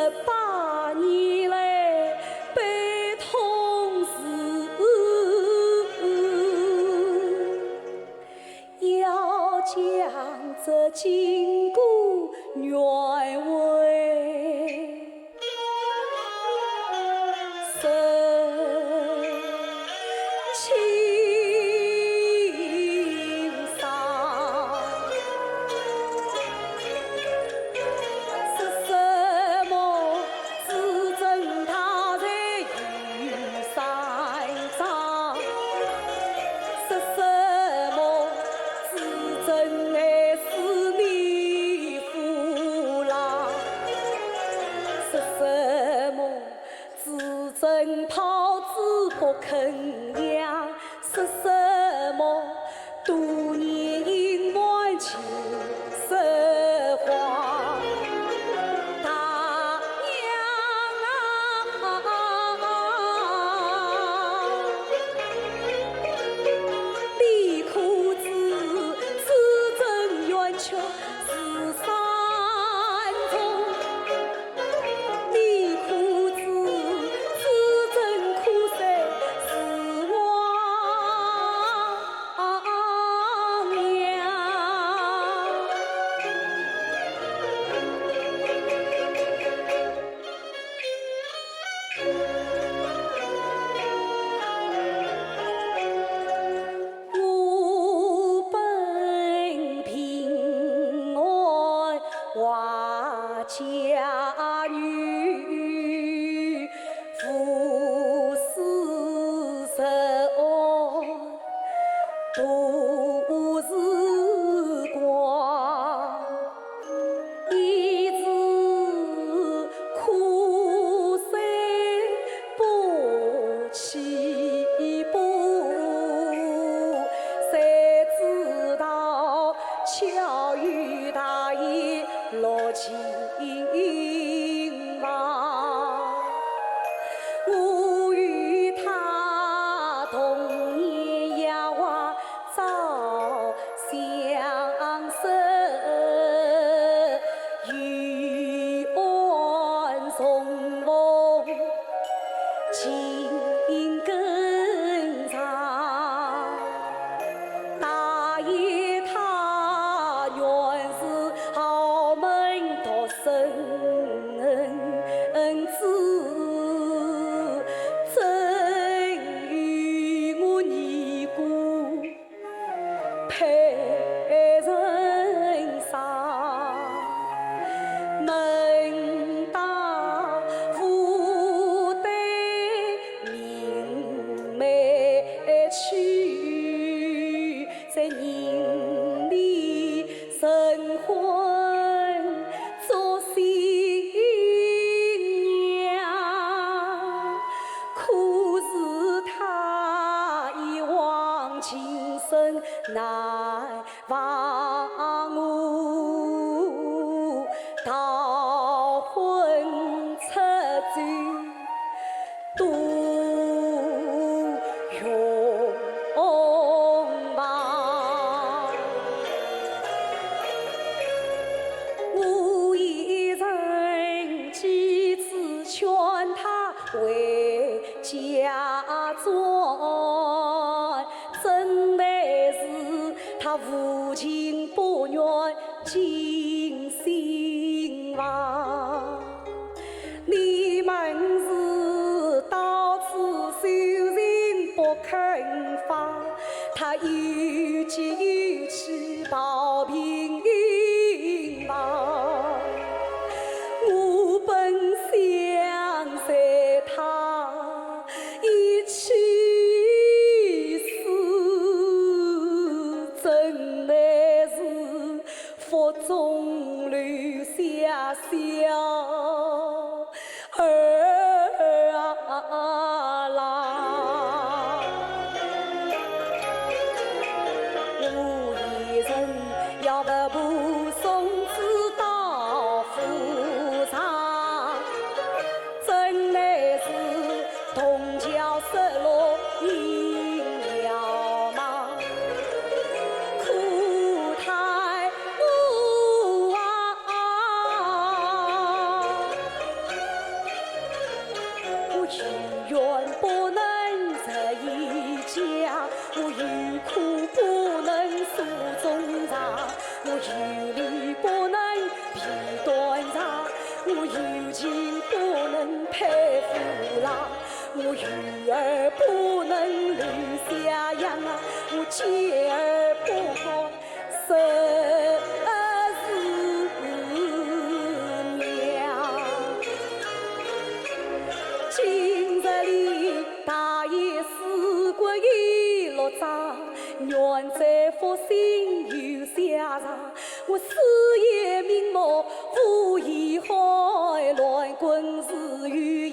18年来悲痛事，要将这金姑原为深情伤。是什么自证他在玉山上？是什么自证爱是你夫郎？是什么自证桃子不肯养？是什么多年隐瞒情色话？大娘啊，你可知此真冤屈是山中？你可知此真苦涩是王娘？我本平安话家女，夫死实安，度时光。一直苦涩不起步，谁知道巧遇大爷落情网。我与他同年呀娃早相识，玉案重逢情更长。大爷他原是豪门独生子，真与我尼姑配人上。门当户对明媚去，在人里神魂做新娘。可是他一往情深难忘我，逃婚出走多勇猛。我一人几次劝他回家转，真乃是他无情不愿尽心亡。你们是到此修行不肯放，他有急有气报平阴忙。我本想随他一起死，真乃是腹中留下小儿郎。我一人要不步送子到府上，真乃是铜桥失落阴了忙。苦太母啊，有理不能披断肠，我有情不能配夫郎，我育儿不能留下养啊，我妻儿不该生娘。今日里大爷死过一落张，愿在福星有下场。我事业名目富以海，乱棍是有。